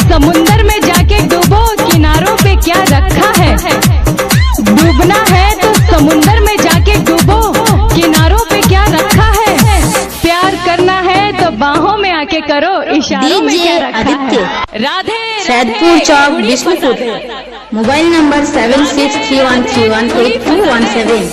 समुंदर में जाके डूबो, किनारों पे क्या रखा है। डूबना है तो समुंदर में जाके डूबो, किनारों पे क्या रखा है। प्यार करना है तो बाहों में आके करो, इशारों में क्या रखा है। राधे सैदपुर चौक बिष्णुपुर, मोबाइल नंबर 7631318317।